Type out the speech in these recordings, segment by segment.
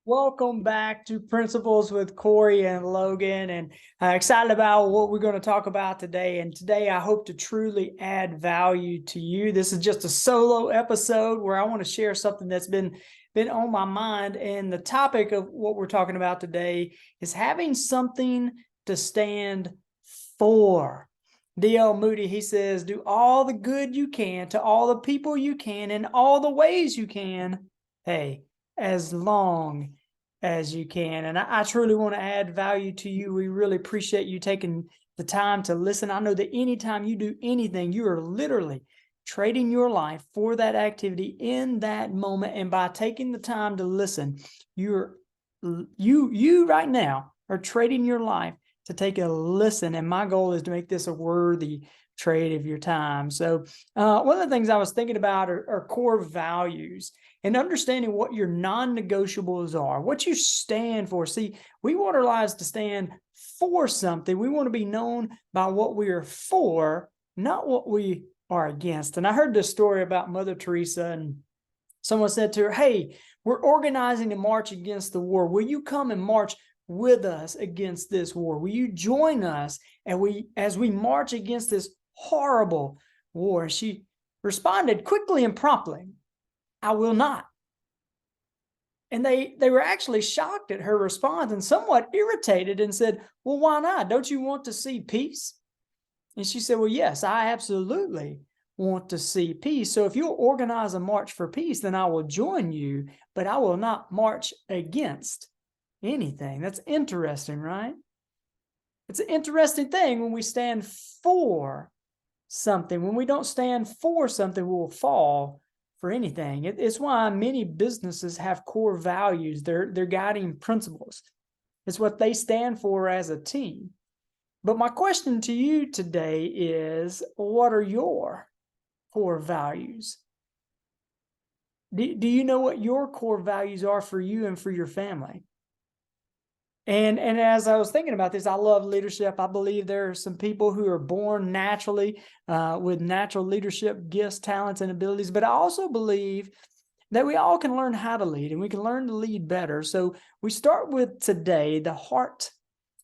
Welcome back to Principles with Cory and Logan, and excited about what we're going to talk about today. And today, I hope to truly add value to you. This is just a solo episode where I want to share something that's been on my mind. And the topic of what we're talking about today is having something to stand for. D.L. Moody, he says, do all the good you can to all the people you can in all the ways you can. Hey, as long as you can. And I truly want to add value to you. We really appreciate you taking the time to listen. I know that anytime you do anything, you are literally trading your life for that activity in that moment. And by taking the time to listen, you right now are trading your life to take a listen. And my goal is to make this a worthy trade of your time. So one of the things I was thinking about are core values and understanding what your non-negotiables are, what you stand for. See, we want our lives to stand for something. We want to be known by what we are for, not what we are against. And I heard this story about Mother Teresa, and someone said to her, hey, we're organizing a march against the war. Will you come and march with us against this war? Will you join us as we march against this horrible war? She responded quickly and promptly, I will not. And they were actually shocked at her response and somewhat irritated and said, well, why not? Don't you want to see peace? And she said, well, yes, I absolutely want to see peace. So if you'll organize a march for peace, then I will join you, but I will not march against anything. That's interesting, right? It's an interesting thing when we stand for something. When we don't stand for something, we will fall for anything. It's why many businesses have core values, their guiding principles. It's what they stand for as a team. But my question to you today is, what are your core values? Do you know what your core values are for you and for your family? And as I was thinking about this, I love leadership. I believe there are some people who are born naturally with natural leadership gifts, talents, and abilities. But I also believe that we all can learn how to lead, and we can learn to lead better. So we start with today, the heart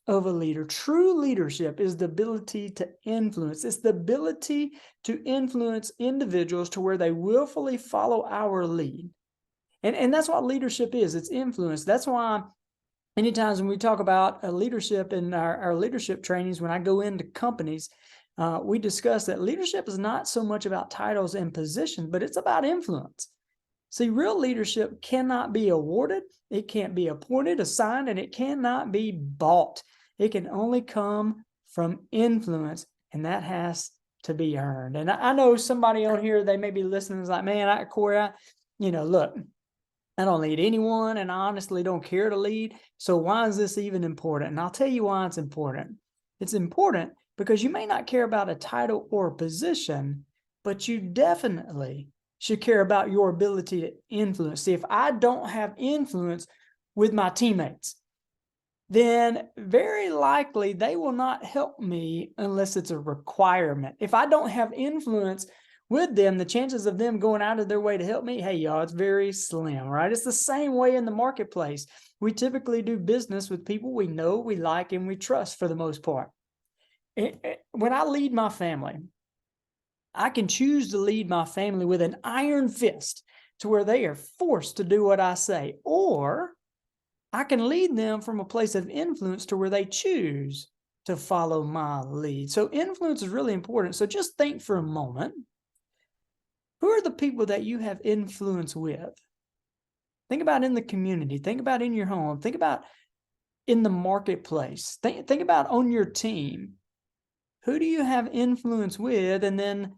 of a leader. True leadership is the ability to influence. It's the ability to influence individuals to where they willfully follow our lead. And that's what leadership is. It's influence. That's why many times when we talk about leadership in our leadership trainings, when I go into companies, we discuss that leadership is not so much about titles and positions, but it's about influence. See, real leadership cannot be awarded, it can't be appointed, assigned, and it cannot be bought. It can only come from influence, and that has to be earned. And I know somebody on here, they may be listening, is like, man, Cory, look, I don't lead anyone, and I honestly don't care to lead. So why is this even important? And I'll tell you why it's important. It's important because you may not care about a title or a position, but you definitely should care about your ability to influence. See, if I don't have influence with my teammates, then very likely they will not help me unless it's a requirement. If I don't have influence with them, the chances of them going out of their way to help me, hey, y'all, it's very slim, right? It's the same way in the marketplace. We typically do business with people we know, we like, and we trust for the most part. When I lead my family, I can choose to lead my family with an iron fist to where they are forced to do what I say, or I can lead them from a place of influence to where they choose to follow my lead. So influence is really important. So just think for a moment. Who are the people that you have influence with? Think about in the community. Think about in your home. Think about in the marketplace. Think about on your team. Who do you have influence with? And then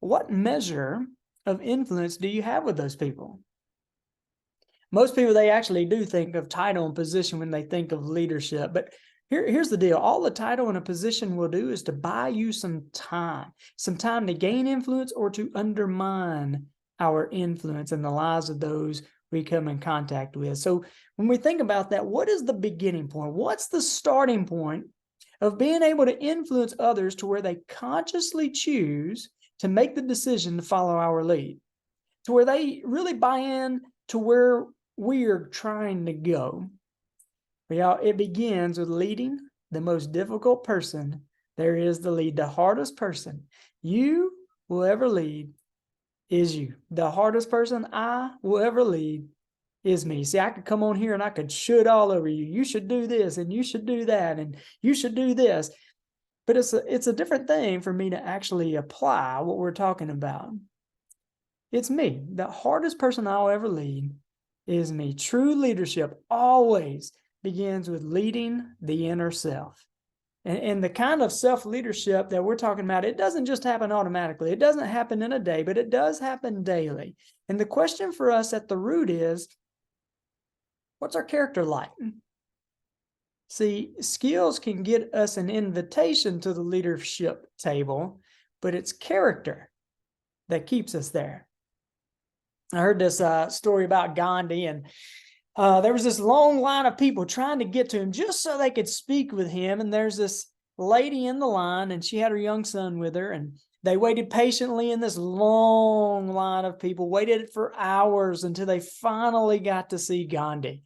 what measure of influence do you have with those people? Most people, they actually do think of title and position when they think of leadership. But here's the deal. All the title and a position will do is to buy you some time to gain influence or to undermine our influence in the lives of those we come in contact with. So when we think about that, what is the beginning point? What's the starting point of being able to influence others to where they consciously choose to make the decision to follow our lead, to where they really buy in to where we are trying to go, y'all, it begins with leading the most difficult person there is to lead. The hardest person you will ever lead is you. The hardest person I will ever lead is me. See, I could come on here and I could shoot all over you. You should do this and you should do that and you should do this. But it's a different thing for me to actually apply what we're talking about. It's me. The hardest person I'll ever lead is me. True leadership always begins with leading the inner self. And the kind of self-leadership that we're talking about, it doesn't just happen automatically. It doesn't happen in a day, but it does happen daily. And the question for us at the root is, what's our character like? See, skills can get us an invitation to the leadership table, but it's character that keeps us there. I heard this story about Gandhi, and there was this long line of people trying to get to him just so they could speak with him. And there's this lady in the line, and she had her young son with her, and they waited patiently in this long line of people, waited for hours until they finally got to see Gandhi.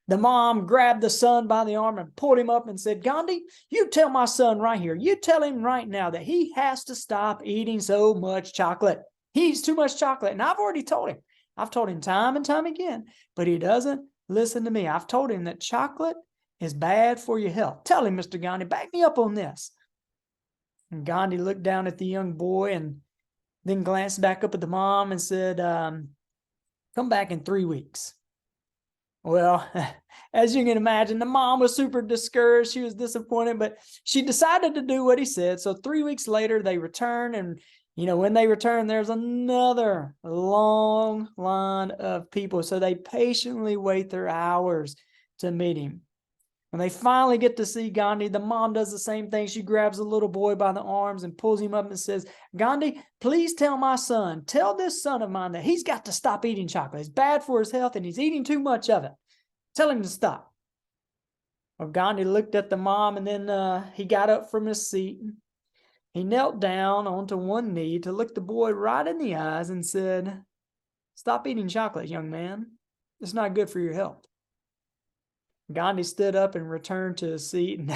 The mom grabbed the son by the arm and pulled him up and said, "Gandhi, you tell my son right here, you tell him right now that he has to stop eating so much chocolate. He eats too much chocolate. And I've already told him. I've told him time and time again, but he doesn't listen to me. I've told him that chocolate is bad for your health. Tell him, Mr. Gandhi, back me up on this." And Gandhi looked down at the young boy and then glanced back up at the mom and said, "Come back in 3 weeks." Well, as you can imagine, the mom was super discouraged. She was disappointed, but she decided to do what he said. So 3 weeks later, they returned. And, when they returned, there's another long line of people. So they patiently wait their hours to meet him. When they finally get to see Gandhi, the mom does the same thing. She grabs the little boy by the arms and pulls him up and says, "Gandhi, please tell this son of mine that he's got to stop eating chocolate. It's bad for his health and he's eating too much of it. Tell him to stop." Well, Gandhi looked at the mom and then he got up from his seat. He knelt down onto one knee to look the boy right in the eyes and said, "Stop eating chocolate, young man. It's not good for your health." Gandhi stood up and returned to his seat, and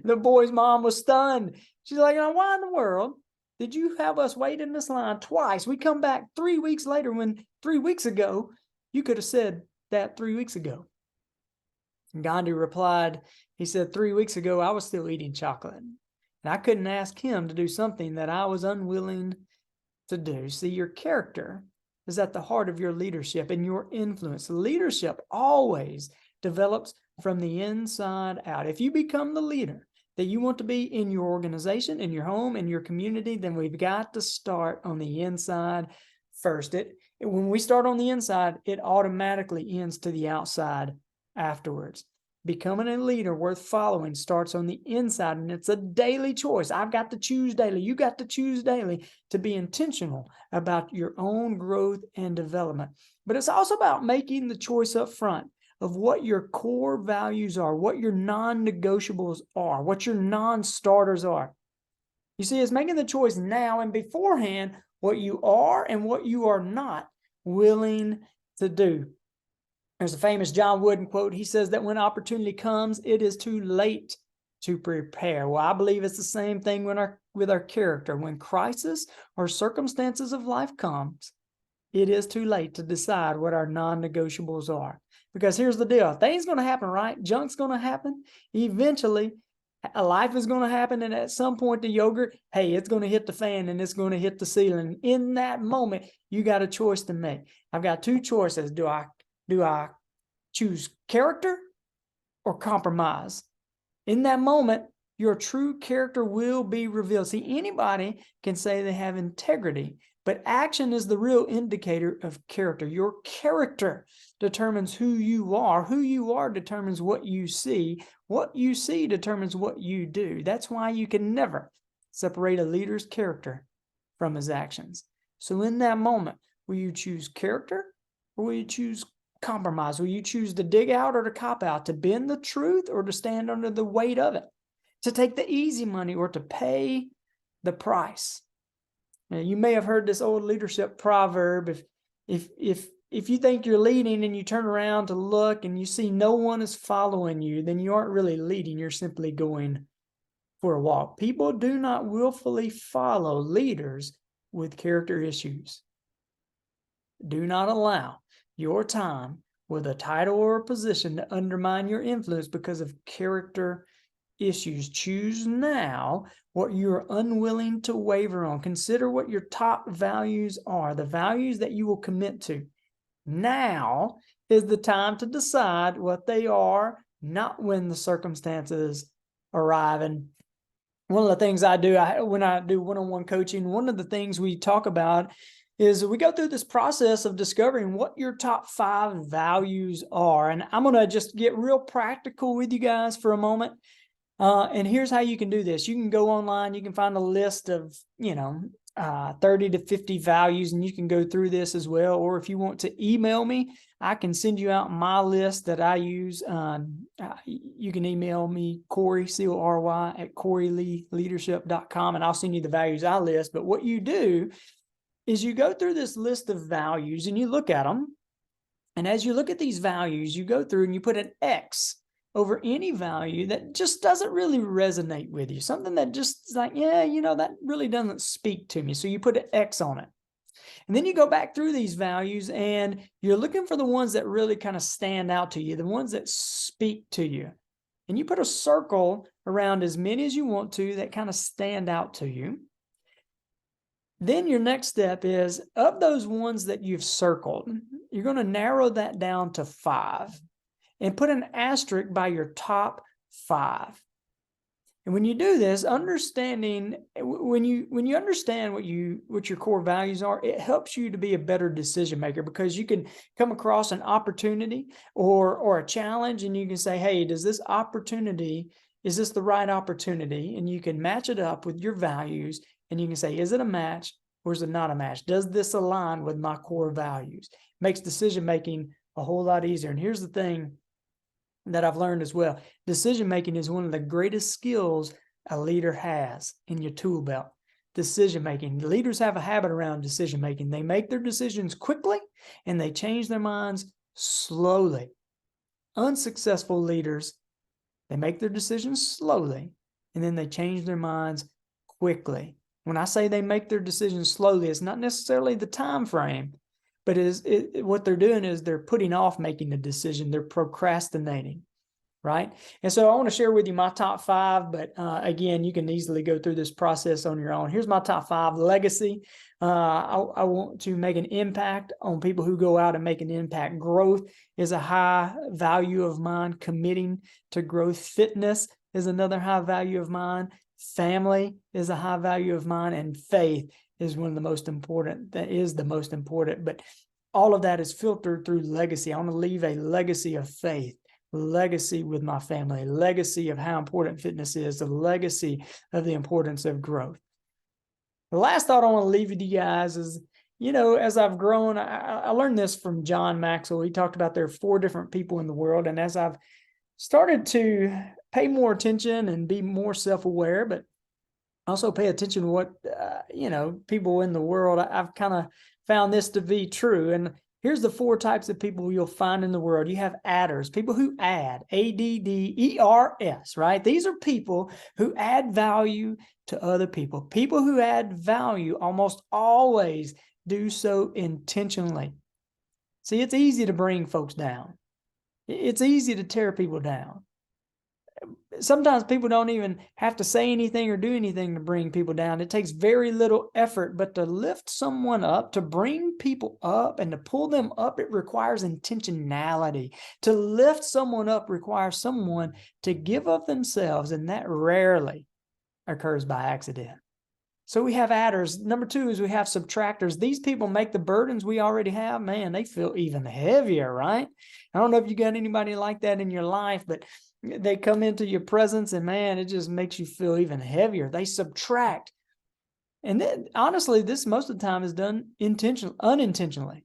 the boy's mom was stunned. She's like, "Now, why in the world did you have us wait in this line twice? We come back 3 weeks later when 3 weeks ago, you could have said that 3 weeks ago." And Gandhi replied, he said, "3 weeks ago, I was still eating chocolate, and I couldn't ask him to do something that I was unwilling to do." See, your character is at the heart of your leadership and your influence. Leadership always develops from the inside out. If you become the leader that you want to be in your organization, in your home, in your community, then we've got to start on the inside first. When we start on the inside, it automatically ends to the outside afterwards. Becoming a leader worth following starts on the inside, and it's a daily choice. I've got to choose daily. You got to choose daily to be intentional about your own growth and development. But it's also about making the choice up front of what your core values are, what your non-negotiables are, what your non-starters are. You see, it's making the choice now and beforehand what you are and what you are not willing to do. There's a famous John Wooden quote. He says that when opportunity comes, it is too late to prepare. Well, I believe it's the same thing with our character. When crisis or circumstances of life comes, it is too late to decide what our non-negotiables are. Because here's the deal. Things going to happen, right? Junk's going to happen. Eventually, life is going to happen. And at some point, the yogurt, hey, it's going to hit the fan and it's going to hit the ceiling. In that moment, you got a choice to make. I've got two choices. Do I choose character or compromise? In that moment, your true character will be revealed. See, anybody can say they have integrity, but action is the real indicator of character. Your character determines who you are. Who you are determines what you see. What you see determines what you do. That's why you can never separate a leader's character from his actions. So in that moment, will you choose character or will you choose compromise? Will you choose to dig out or to cop out, to bend the truth or to stand under the weight of it, to take the easy money or to pay the price? Now, you may have heard this old leadership proverb, if if you think you're leading and you turn around to look and you see no one is following you, then you aren't really leading. You're simply going for a walk. People do not willfully follow leaders with character issues. Do not allow your time with a title or a position to undermine your influence because of character issues. Choose now what you're unwilling to waver on. Consider what your top values are, the values that you will commit to. Now is the time to decide what they are, not when the circumstances arrive. And one of the things I do when I do one-on-one coaching, one of the things we talk about is we go through this process of discovering what your top 5 values are. And I'm going to just get real practical with you guys for a moment. And here's how you can do this. You can go online, you can find a list of, 30 to 50 values, and you can go through this as well. Or if you want to email me, I can send you out my list that I use. You can email me, Cory, C-O-R-Y, at CoryLeeLeadership.com, and I'll send you the values I list. But what you do is you go through this list of values and you look at them. And as you look at these values, you go through and you put an X over any value that just doesn't really resonate with you. Something that just is like, that really doesn't speak to me. So you put an X on it. And then you go back through these values and you're looking for the ones that really kind of stand out to you, the ones that speak to you. And you put a circle around as many as you want to that kind of stand out to you. Then your next step is, of those ones that you've circled, you're going to narrow that down to 5. And put an asterisk by your top 5. And when you do this, understanding when you understand what your core values are, it helps you to be a better decision maker, because you can come across an opportunity or a challenge, and you can say, hey, is this the right opportunity? And you can match it up with your values, and you can say, is it a match or is it not a match? Does this align with my core values? Makes decision making a whole lot easier. And here's the thing that I've learned as well. Decision making is one of the greatest skills a leader has in your tool belt. Decision making. Leaders have a habit around decision making. They make their decisions quickly and they change their minds slowly. Unsuccessful leaders, they make their decisions slowly and then they change their minds quickly. When I say they make their decisions slowly, it's not necessarily the time frame. But what they're doing is they're putting off making a decision. They're procrastinating, right? And so I want to share with you my top 5, but again, you can easily go through this process on your own. Here's my top 5. Legacy. I want to make an impact on people who go out and make an impact. Growth is a high value of mine. Committing to growth. Fitness is another high value of mine. Family is a high value of mine. And faith is one of the most important. That is the most important. But all of that is filtered through legacy. I want to leave a legacy of faith, legacy with my family, legacy of how important fitness is, a legacy of the importance of growth. The last thought I want to leave with you guys is, as I've grown, I learned this from John Maxwell. He talked about there are 4 different people in the world. And as I've started to pay more attention and be more self-aware, but also pay attention to what, people in the world, I've kind of found this to be true. And here's the 4 types of people you'll find in the world. You have adders, people who add, A-D-D-E-R-S, right? These are people who add value to other people. People who add value almost always do so intentionally. See, it's easy to bring folks down. It's easy to tear people down. Sometimes people don't even have to say anything or do anything to bring people down. It takes very little effort, but to lift someone up, to bring people up and to pull them up, it requires intentionality. To lift someone up requires someone to give of themselves, and that rarely occurs by accident. So we have adders. Number 2 is we have subtractors. These people make the burdens we already have, man, they feel even heavier, right? I don't know if you got anybody like that in your life, but they come into your presence and, man, it just makes you feel even heavier. They subtract. And then, honestly, this most of the time is done unintentionally.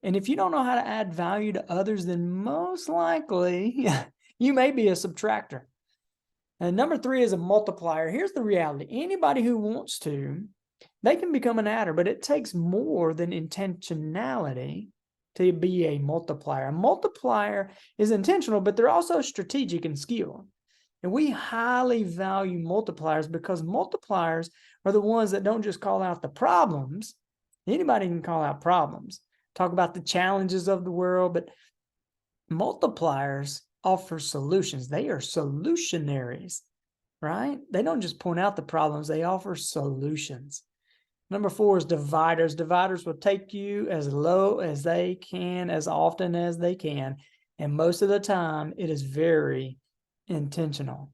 And if you don't know how to add value to others, then most likely you may be a subtractor. And number 3 is a multiplier. Here's the reality. Anybody who wants to, they can become an adder, but it takes more than intentionality to be a multiplier. A multiplier is intentional, but they're also strategic and skilled. And we highly value multipliers because multipliers are the ones that don't just call out the problems. Anybody can call out problems, talk about the challenges of the world, but multipliers offer solutions. They are solutionaries, right? They don't just point out the problems, they offer solutions. Number 4 is dividers. Dividers will take you as low as they can, as often as they can. And most of the time, it is very intentional.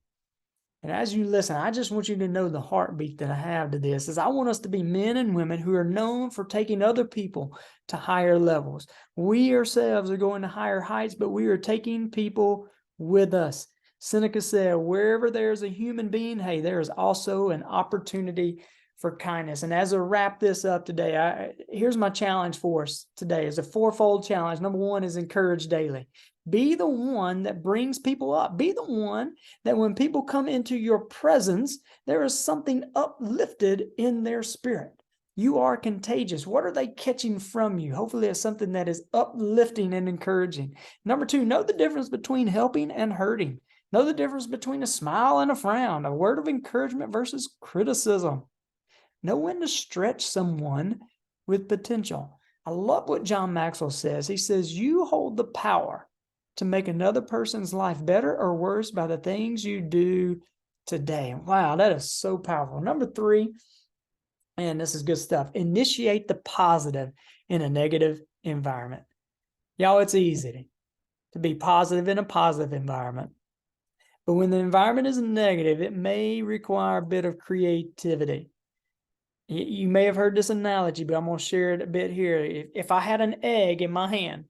And as you listen, I just want you to know the heartbeat that I have to this is I want us to be men and women who are known for taking other people to higher levels. We ourselves are going to higher heights, but we are taking people with us. Seneca said, wherever there's a human being, hey, there is also an opportunity for kindness. And as I wrap this up today, here's my challenge for us today. It's a 4-fold challenge. Number 1 is encourage daily. Be the one that brings people up. Be the one that when people come into your presence, there is something uplifted in their spirit. You are contagious. What are they catching from you? Hopefully it's something that is uplifting and encouraging. Number 2, know the difference between helping and hurting. Know the difference between a smile and a frown, a word of encouragement versus criticism. Know when to stretch someone with potential. I love what John Maxwell says. He says, you hold the power to make another person's life better or worse by the things you do today. Wow, that is so powerful. Number 3, and this is good stuff, initiate the positive in a negative environment. Y'all, it's easy to be positive in a positive environment. But when the environment is negative, it may require a bit of creativity. You may have heard this analogy, but I'm going to share it a bit here. If I had an egg in my hand,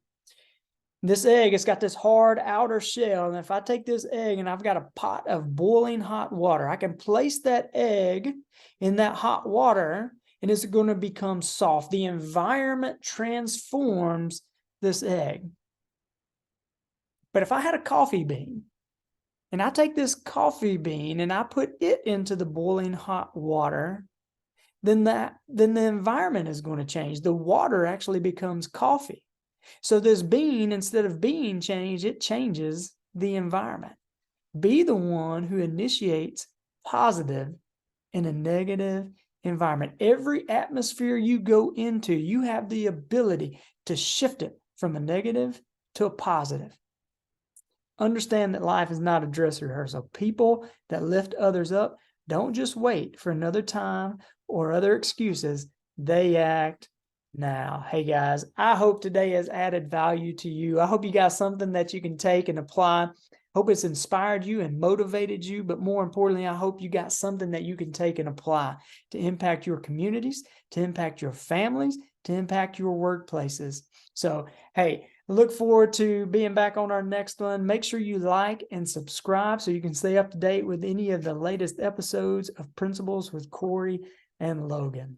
this egg, it's got this hard outer shell, and if I take this egg and I've got a pot of boiling hot water, I can place that egg in that hot water, and it's going to become soft. The environment transforms this egg. But if I had a coffee bean, and I take this coffee bean and I put it into the boiling hot water, then the environment is going to change. The water actually becomes coffee. So this bean, instead of being changed, it changes the environment. Be the one who initiates positive in a negative environment. Every atmosphere you go into, you have the ability to shift it from a negative to a positive. Understand that life is not a dress rehearsal. People that lift others up don't just wait for another time or other excuses. They act now. Hey guys, I hope today has added value to you. I hope you got something that you can take and apply. Hope it's inspired you and motivated you, but more importantly, I hope you got something that you can take and apply to impact your communities, to impact your families, to impact your workplaces. So, hey, look forward to being back on our next one. Make sure you like and subscribe so you can stay up to date with any of the latest episodes of Principles with Cory and Logan.